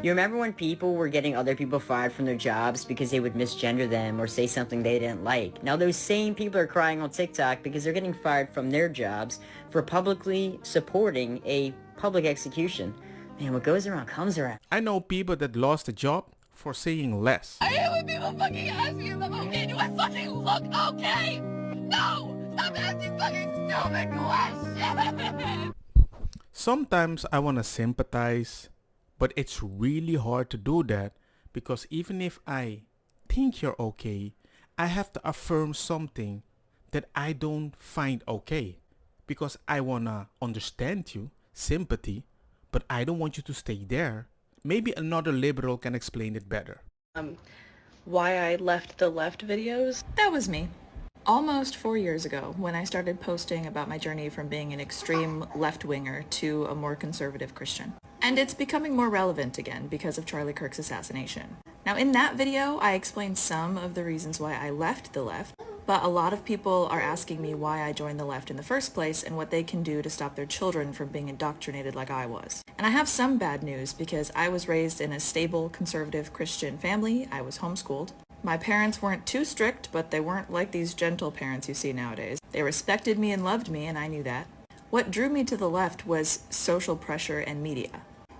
You remember when people were getting other people fired from their jobs because they would misgender them or say something they didn't like? Now those same people are crying on TikTok because they're getting fired from their jobs for publicly supporting a public execution. Man, what goes around comes around. I know people that lost a job for saying less. I hate when people fucking ask me if I'm okay. Do I fucking look okay? No! Stop asking fucking stupid questions! Sometimes I want to sympathize, but it's really hard to do that because even if I think you're okay, I have to affirm something that I don't find okay because I want to understand you, sympathy, but I don't want you to stay there. Maybe another liberal can explain it better. Why I left the left videos? That was me. Almost 4 years ago, when I started posting about my journey from being an extreme left-winger to a more conservative Christian. And it's becoming more relevant again because of Charlie Kirk's assassination. Now in that video, I explained some of the reasons why I left the left, but a lot of people are asking me why I joined the left in the first place and what they can do to stop their children from being indoctrinated like I was. And I have some bad news because I was raised in a stable, conservative Christian family. I was homeschooled. My parents weren't too strict, but they weren't like these gentle parents you see nowadays. They respected me and loved me, and I knew that. What drew me to the left was social pressure and media.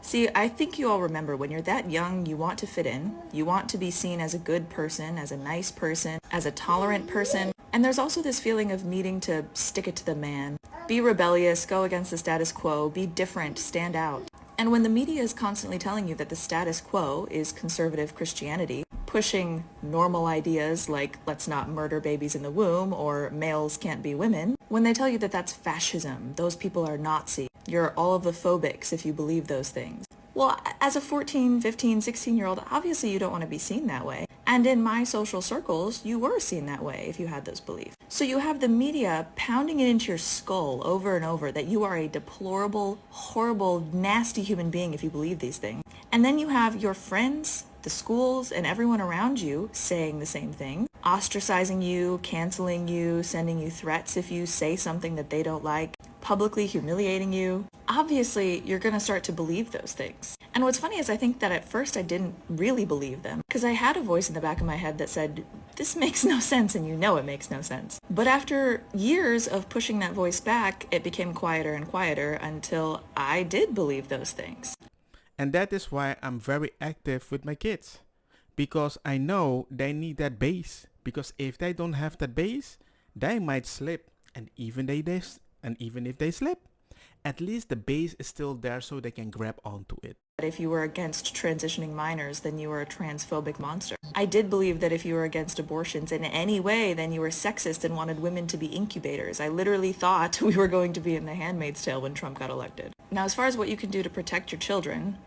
See, I think you all remember when you're that young, you want to fit in. You want to be seen as a good person, as a nice person, as a tolerant person. And there's also this feeling of needing to stick it to the man. Be rebellious, go against the status quo, be different, stand out. And when the media is constantly telling you that the status quo is conservative Christianity, pushing normal ideas like let's not murder babies in the womb or males can't be women, when they tell you that that's fascism, those people are Nazi, you're all of the phobics if you believe those things. Well, as a 14, 15, 16-year-old, obviously you don't want to be seen that way. And in my social circles, you were seen that way if you had those beliefs. So you have the media pounding it into your skull over and over that you are a deplorable, horrible, nasty human being if you believe these things. And then you have your friends, the schools, and everyone around you saying the same thing, ostracizing you, canceling you, sending you threats if you say something that they don't like, publicly humiliating you. Obviously, you're going to start to believe those things. And what's funny is I think that at first I didn't really believe them because I had a voice in the back of my head that said, this makes no sense, and you know it makes no sense. But after years of pushing that voice back, it became quieter and quieter until I did believe those things. And that is why I'm very active with my kids, because I know they need that base, because if they don't have that base, they might slip, and even if they slip, at least the base is still there so they can grab onto it. If you were against transitioning minors, then you were a transphobic monster. I did believe that if you were against abortions in any way, then you were sexist and wanted women to be incubators. I literally thought we were going to be in The Handmaid's Tale when Trump got elected. Now, as far as what you can do to protect your children,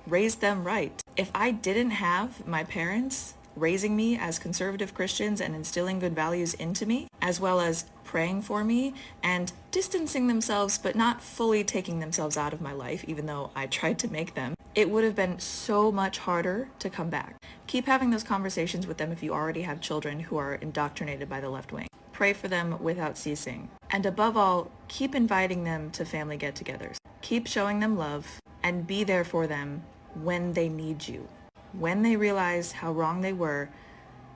raise them right. If I didn't have my parents raising me as conservative Christians and instilling good values into me, as well as praying for me and distancing themselves but not fully taking themselves out of my life, even though I tried to make them, it would have been so much harder to come back. Keep having those conversations with them if you already have children who are indoctrinated by the left wing. Pray for them without ceasing. And above all, keep inviting them to family get-togethers. Keep showing them love and be there for them when they need you. When they realize how wrong they were,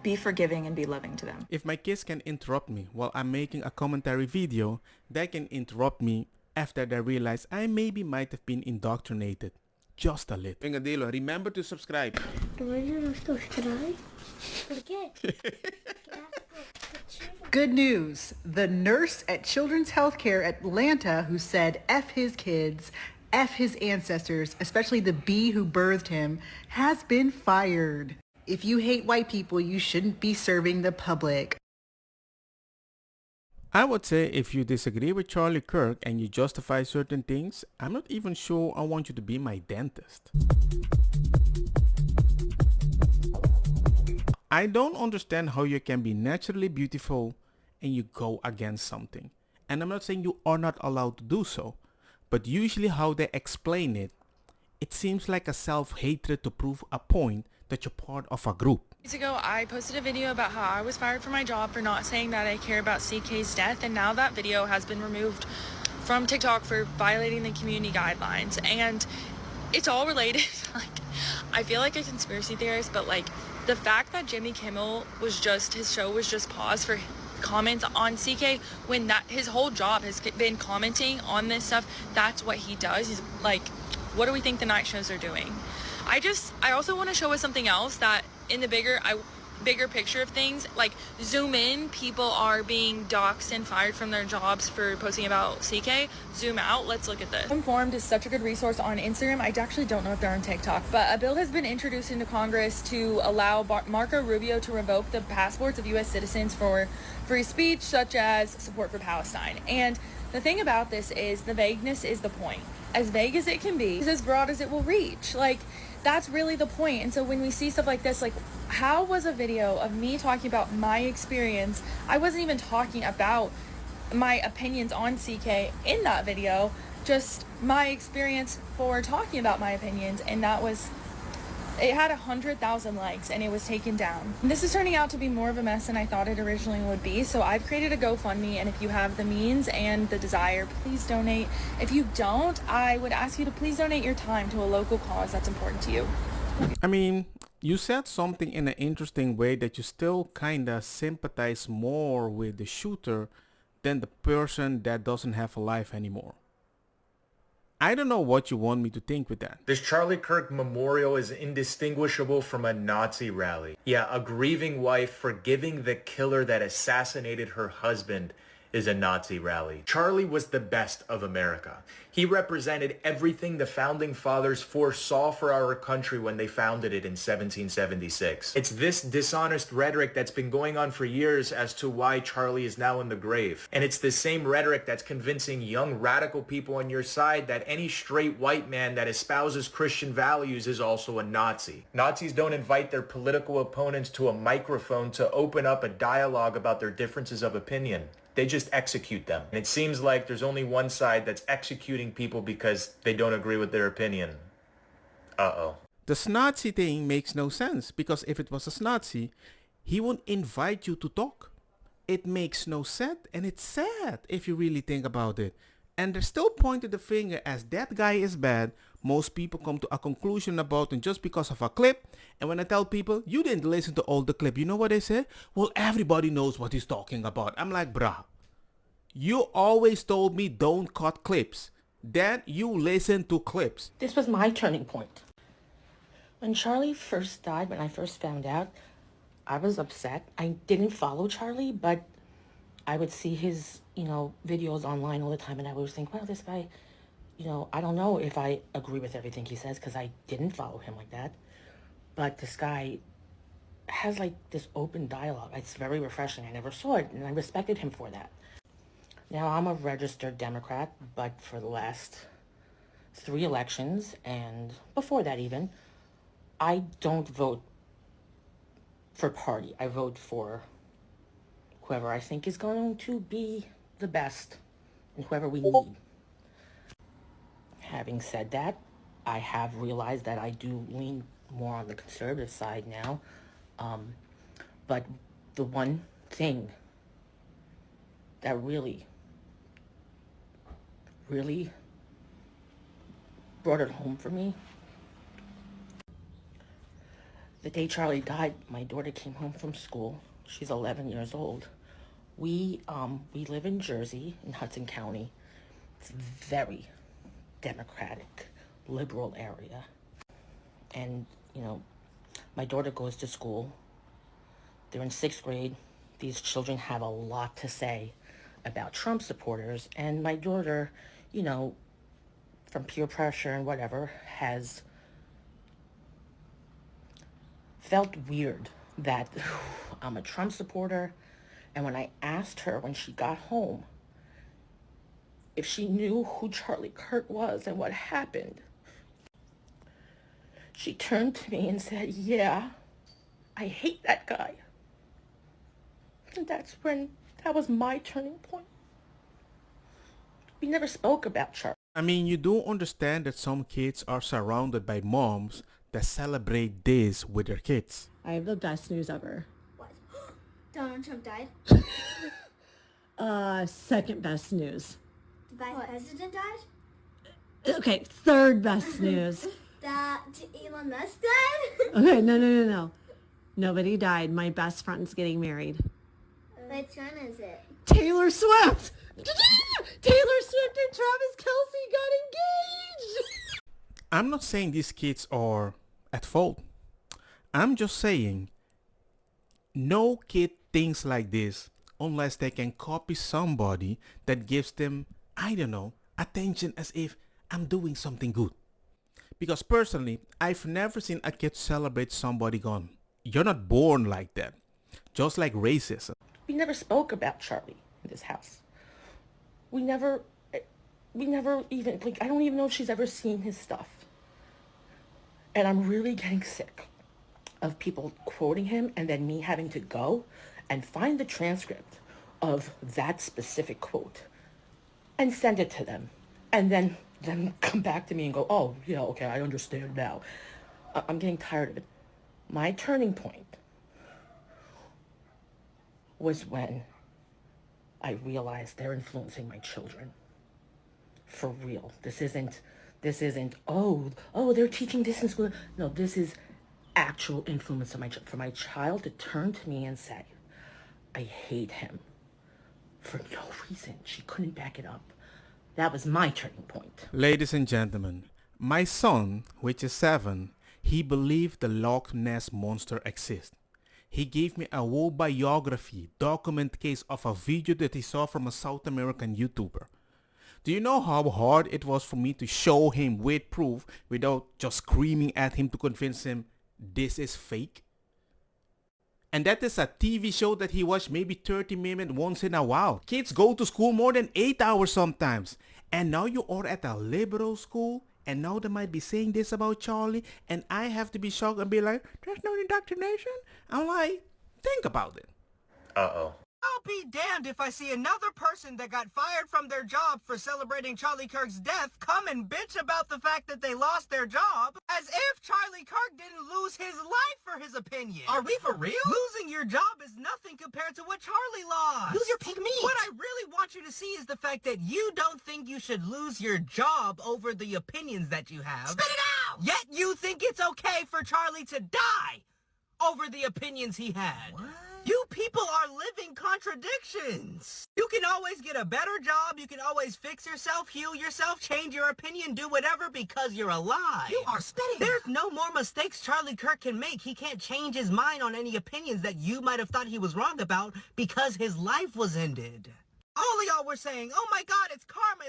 be forgiving and be loving to them. If my kids can interrupt me while I'm making a commentary video, they can interrupt me after they realize I maybe might have been indoctrinated. Just a little. Engadilo, remember to subscribe. Good news. The nurse at Children's Healthcare Atlanta who said F his kids, F his ancestors, especially the bee who birthed him, has been fired. If you hate white people, you shouldn't be serving the public. I would say if you disagree with Charlie Kirk and you justify certain things, I'm not even sure I want you to be my dentist. I don't understand how you can be naturally beautiful and you go against something. And I'm not saying you are not allowed to do so, but usually how they explain it, it seems like a self-hatred to prove a point that you're part of a group. Weeks ago, I posted a video about how I was fired from my job for not saying that I care about CK's death, and now that video has been removed from TikTok for violating the community guidelines, and it's all related. Like, I feel like a conspiracy theorist, but like the fact that Jimmy Kimmel his show was just paused for comments on CK when that his whole job has been commenting on this stuff. That's what he does. He's like, what do we think the night shows are doing? I also want to show us something else that in the bigger picture of things, like zoom in, people are being doxxed and fired from their jobs for posting about CK. Zoom out, let's look at this. Informed is such a good resource on Instagram. I actually don't know if they're on TikTok, but a bill has been introduced into Congress to allow Marco Rubio to revoke the passports of U.S. citizens for free speech, such as support for Palestine. And the thing about this is the vagueness is the point. As vague as it can be is as broad as it will reach. Like, that's really the point. And so when we see stuff like this, like, how was a video of me talking about my experience? I wasn't even talking about my opinions on CK in that video, just my experience for talking about my opinions. And it had 100,000 likes and it was taken down. This is turning out to be more of a mess than I thought it originally would be. So I've created a GoFundMe, and if you have the means and the desire, please donate. If you don't, I would ask you to please donate your time to a local cause that's important to you. I mean, you said something in an interesting way that you still kinda sympathize more with the shooter than the person that doesn't have a life anymore. I don't know what you want me to think with that. This Charlie Kirk memorial is indistinguishable from a Nazi rally. Yeah, a grieving wife forgiving the killer that assassinated her husband is a Nazi rally. Charlie was the best of America. He represented everything the founding fathers foresaw for our country when they founded it in 1776. It's this dishonest rhetoric that's been going on for years as to why Charlie is now in the grave. And it's the same rhetoric that's convincing young radical people on your side that any straight white man that espouses Christian values is also a Nazi. Nazis don't invite their political opponents to a microphone to open up a dialogue about their differences of opinion. They just execute them. And it seems like there's only one side that's executing people because they don't agree with their opinion. Uh-oh. The Snazi thing makes no sense, because if it was a Snazi, he wouldn't invite you to talk. It makes no sense, and it's sad if you really think about it. And they're still pointing the finger as that guy is bad. Most people come to a conclusion about him just because of a clip. And when I tell people, you didn't listen to all the clip, you know what they say? Well, everybody knows what he's talking about. I'm like, bruh, you always told me don't cut clips. Then you listen to clips. This was my turning point. When Charlie first died, when I first found out, I was upset. I didn't follow Charlie, but I would see his, videos online all the time, and I would think, wow, this guy, I don't know if I agree with everything he says because I didn't follow him like that. But this guy has like this open dialogue. It's very refreshing. I never saw it, and I respected him for that. Now, I'm a registered Democrat, but for the last 3 elections, and before that even, I don't vote for party. I vote for whoever I think is going to be the best and whoever we need. Having said that, I have realized that I do lean more on the conservative side now. But the one thing that really brought it home for me, the day Charlie died, my daughter came home from school. She's 11 years old. We live in Jersey, in Hudson County. It's a very democratic, liberal area. And, my daughter goes to school. They're in 6th grade. These children have a lot to say about Trump supporters. And my daughter, from peer pressure and whatever, has felt weird that I'm a Trump supporter. And when I asked her when she got home if she knew who Charlie Kirk was and what happened, she turned to me and said, yeah, I hate that guy. And that was my turning point. We never spoke about Charlie. I mean, you do understand that some kids are surrounded by moms that celebrate this with their kids. I have the best news ever. What? Donald Trump died? Second best news. The vice president died? Okay, third best news. That Elon Musk died? Okay, no. Nobody died. My best friend's getting married. Which one is it? Taylor Swift! Taylor Swift and Travis Kelce got engaged! I'm not saying these kids are at fault. I'm just saying no kid thinks like this unless they can copy somebody that gives them, I don't know, attention as if I'm doing something good. Because personally, I've never seen a kid celebrate somebody gone. You're not born like that. Just like racism. We never spoke about Charlie in this house. We never even, like, I don't even know if she's ever seen his stuff. And I'm really getting sick of people quoting him and then me having to go and find the transcript of that specific quote and send it to them. And then come back to me and go, oh, yeah, okay, I understand now. I'm getting tired of it. My turning point was when I realized they're influencing my children. For real. This isn't, oh, they're teaching this in school. No, this is actual influence on for my child to turn to me and say, I hate him. For no reason. She couldn't back it up. That was my turning point. Ladies and gentlemen, my son, which is 7, he believed the Loch Ness Monster exists. He gave me a whole biography, document case of a video that he saw from a South American YouTuber. Do you know how hard it was for me to show him with proof without just screaming at him to convince him this is fake? And that is a TV show that he watched maybe 30 minutes once in a while. Kids go to school more than 8 hours sometimes. And now you are at a liberal school and now they might be saying this about Charlie and I have to be shocked and be like, there's no indoctrination? I'm like, think about it. Uh-oh. I'll be damned if I see another person that got fired from their job for celebrating Charlie Kirk's death come and bitch about the fact that they lost their job, as if Charlie Kirk didn't lose his life for his opinion. Are we for real? Losing your job is nothing compared to what Charlie lost. Lose your pig meat. What I really want you to see is the fact that you don't think you should lose your job over the opinions that you have. Spit it out! Yet you think it's okay for Charlie to die over the opinions he had. What? You people are living contradictions. You can always get a better job. You can always fix yourself, heal yourself, change your opinion, do whatever because you're alive. You are spitting. There's no more mistakes Charlie Kirk can make. He can't change his mind on any opinions that you might have thought he was wrong about because his life was ended. All of y'all were saying, oh my God, it's karma,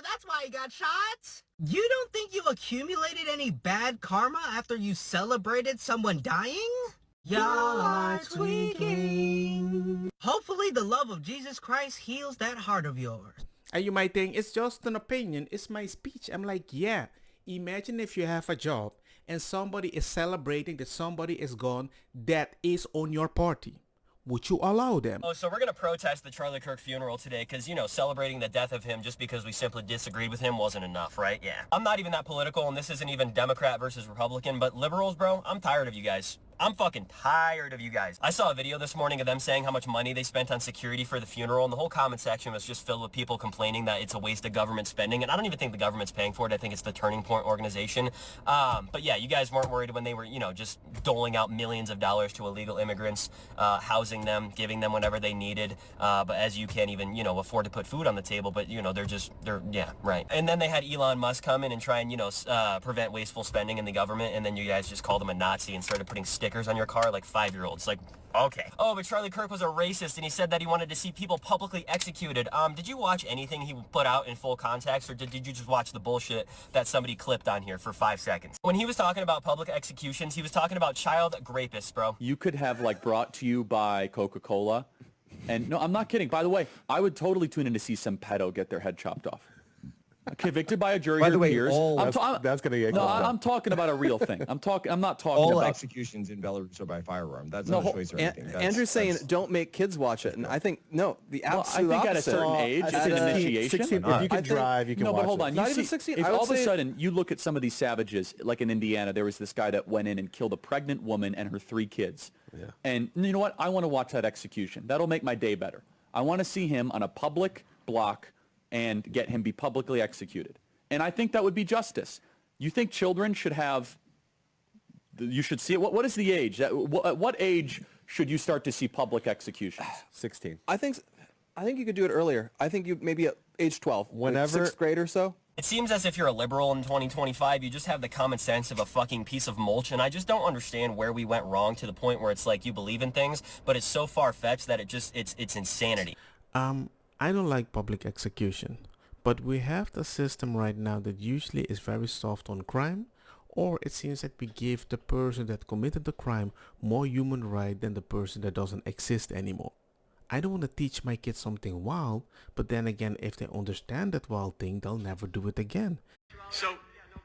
that's why he got shot. You don't think you accumulated any bad karma after you celebrated someone dying? Y'all are tweaking. Hopefully the love of Jesus Christ heals that heart of yours. And you might think, it's just an opinion, it's my speech. I'm like, yeah, imagine if you have a job and somebody is celebrating that somebody is gone that is on your party. Would you allow them? Oh, so we're going to protest the Charlie Kirk funeral today because, you know, celebrating the death of him just because we simply disagreed with him wasn't enough, right? Yeah. I'm not even that political, and this isn't even Democrat versus Republican, but liberals, bro, I'm tired of you guys. I'm fucking tired of you guys. I saw a video this morning of them saying how much money they spent on security for the funeral, and the whole comment section was just filled with people complaining that it's a waste of government spending, and I don't even think the government's paying for it. I think it's the Turning Point organization. But yeah, you guys weren't worried when they were, you know, just doling out millions of dollars to illegal immigrants, housing them, giving them whatever they needed. But as you can't even, you know, afford to put food on the table, but, you know, yeah, right. And then they had Elon Musk come in and try and, you know, prevent wasteful spending in the government, and then you guys just called him a Nazi and started putting stickers on your car like 5-year-olds. Like, okay. Oh, but Charlie Kirk was a racist and he said that he wanted to see people publicly executed. Did you watch anything he put out in full context, or did you just watch the bullshit that somebody clipped on here for 5 seconds? When he was talking about public executions, he was talking about child rapists, bro. You could have like brought to you by Coca-Cola. And no, I'm not kidding. By the way, I would totally tune in to see some pedo get their head chopped off. Convicted by a jury. By the way, peers. that's going to get I'm talking about a real thing. I'm not talking all about executions in Belarus are by firearm. That's not a choice or anything. Andrew's saying don't make kids watch it, and I think no, the absolute I think opposite. at a certain age, it's an initiation. 16, if you can drive, you can watch but hold it. on. Not You even see, 16. if I would all of a say- sudden you look at some of these savages, like in Indiana, there was this guy that went in and killed a pregnant woman and her 3 kids. Yeah. And you know what? I want to watch that execution. That'll make my day better. I want to see him on a public block and get him be publicly executed. And I think that would be justice. You think children should have you should see it. What is the age? At what age should you start to see public executions? 16. I think you could do it earlier. I think you maybe at age 12, Whenever- like 6th grade or so. It seems as if you're a liberal in 2025. You just have the common sense of a fucking piece of mulch, and I just don't understand where we went wrong to the point where it's like you believe in things, but it's so far-fetched that it's insanity. I don't like public execution, but we have the system right now that usually is very soft on crime, or it seems that we give the person that committed the crime more human right than the person that doesn't exist anymore. I don't want to teach my kids something wild, but then again, if they understand that wild thing, they'll never do it again. So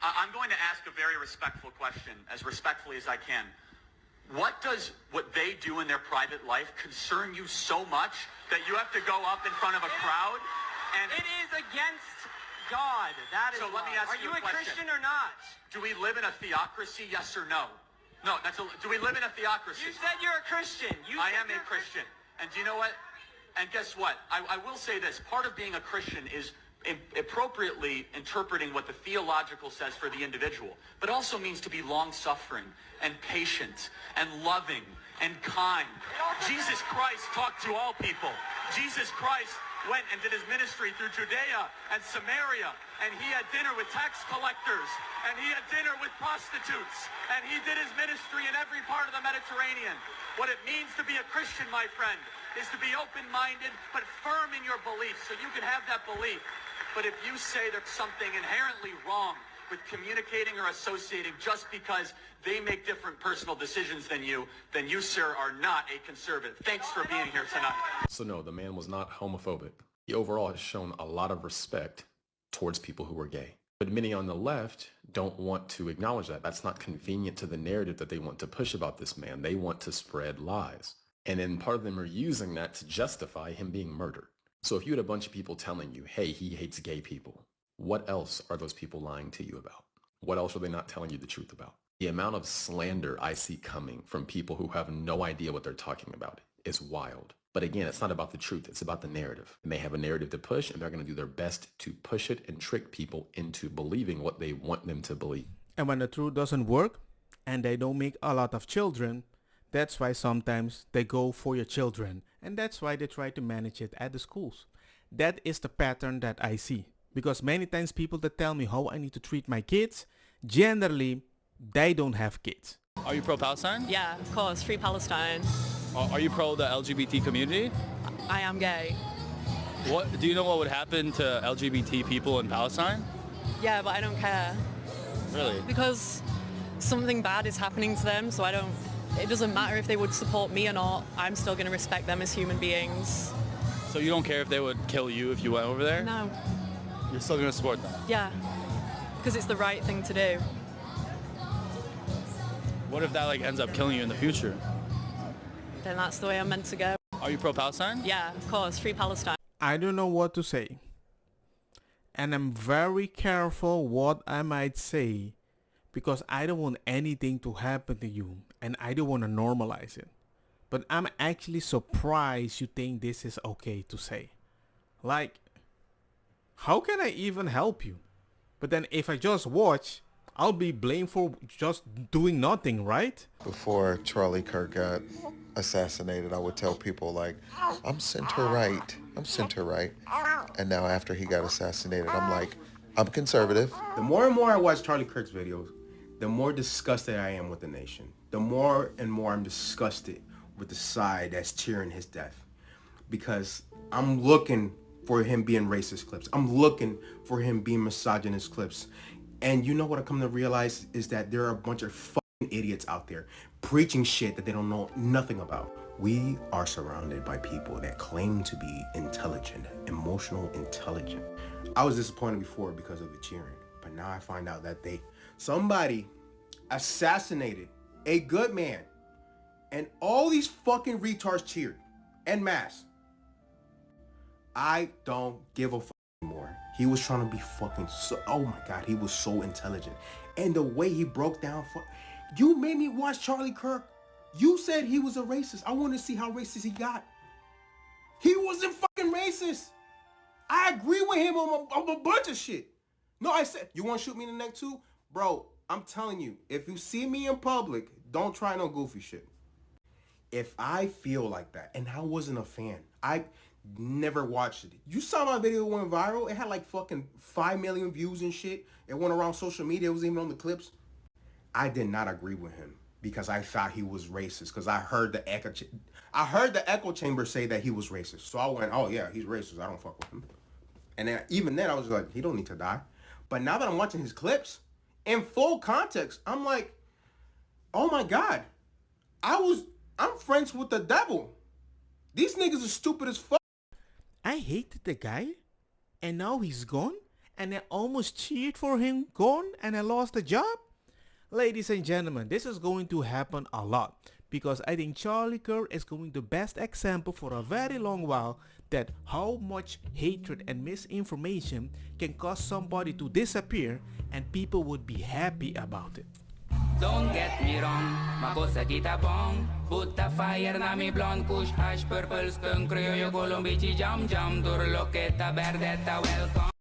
I'm going to ask a very respectful question, as respectfully as I can. What does what they do in their private life concern you so much that you have to go up in front of a crowd? And It is against God. That is so let me why. ask Are you you a a question. Christian or not? Do we live in a theocracy, yes or no? No, do we live in a theocracy? You said you're a Christian. I am a Christian. And do you know what? And guess what? I will say this. Part of being a Christian is appropriately interpreting what the theological says for the individual, but also means to be long-suffering and patient and loving and kind. Jesus Christ talked to all people. Jesus Christ went and did his ministry through Judea and Samaria, and he had dinner with tax collectors, and he had dinner with prostitutes, and he did his ministry in every part of the Mediterranean. What it means to be a Christian, my friend, is to be open-minded but firm in your beliefs, so you can have that belief. But if you say there's something inherently wrong with communicating or associating just because they make different personal decisions than you, sir, are not a conservative. Thanks for being here tonight. So no, the man was not homophobic. He overall has shown a lot of respect towards people who are gay. But many on the left don't want to acknowledge that. That's not convenient to the narrative that they want to push about this man. They want to spread lies. And then part of them are using that to justify him being murdered. So if you had a bunch of people telling you, hey, he hates gay people, what else are those people lying to you about? What else are they not telling you the truth about? The amount of slander I see coming from people who have no idea what they're talking about is wild. But again, it's not about the truth. It's about the narrative. And they have a narrative to push, and they're going to do their best to push it and trick people into believing what they want them to believe. And when the truth doesn't work, and they don't make a lot of children, that's why sometimes they go for your children. And that's why they try to manage it at the schools. That is the pattern that I see. Because many times people that tell me how I need to treat my kids, generally, they don't have kids. Are you pro-Palestine? Yeah, of course. Free Palestine. Are you pro the LGBT community? I am gay. What do you know what would happen to LGBT people in Palestine? Yeah, but I don't care. Really? Because something bad is happening to them, so it doesn't matter if they would support me or not. I'm still going to respect them as human beings. So you don't care if they would kill you if you went over there? No. You're still going to support them? Yeah, because it's the right thing to do. What if that ends up killing you in the future? Then that's the way I'm meant to go. Are you pro-Palestine? Yeah, of course. Free Palestine. I don't know what to say. And I'm very careful what I might say because I don't want anything to happen to you and I don't want to normalize it. But I'm actually surprised you think this is okay to say. Like, how can I even help you? But then if I just watch, I'll be blamed for just doing nothing, right? Before Charlie Kirk got assassinated, I would tell people I'm center-right. I'm center-right. And now after he got assassinated, I'm conservative. The more and more I watch Charlie Kirk's videos, the more disgusted I am with the nation. The more and more I'm disgusted with the side that's cheering his death. Because I'm looking for him being racist clips. I'm looking for him being misogynist clips. And you know what I come to realize is that there are a bunch of fucking idiots out there preaching shit that they don't know nothing about. We are surrounded by people that claim to be intelligent, emotional intelligent. I was disappointed before because of the cheering, but now I find out that somebody assassinated a good man and all these fucking retards cheered en masse. I don't give a fuck anymore. He was trying to be fucking oh my God, he was so intelligent. And the way he broke down, you made me watch Charlie Kirk. You said he was a racist. I want to see how racist he got. He wasn't fucking racist. I agree with him on a bunch of shit. No, I said, you want to shoot me in the neck too? Bro, I'm telling you, if you see me in public, don't try no goofy shit. If I feel like that, and I wasn't a fan, I never watched it. You saw my video went viral. It had like fucking 5 million views and shit. It went around social media. It was even on the clips. I did not agree with him because I thought he was racist. Because I heard the echo chamber say that he was racist. So I went, oh yeah, he's racist. I don't fuck with him. And then, even then, I was like, he don't need to die. But now that I'm watching his clips, in full context, I'm like, oh my God, I'm friends with the devil. These niggas are stupid as fuck. I hated the guy, and now he's gone, and I almost cheered for him gone, and I lost the job. Ladies and gentlemen, this is going to happen a lot because I think Charlie Kirk is going to be the best example for a very long while that how much hatred and misinformation can cause somebody to disappear and people would be happy about it. Don't get me wrong, makosa kita bong. Put the fire na mi blonde, kush hash, purple skunk, criollo, colombici, jam jam, turlo, keta, verdetta, welcome.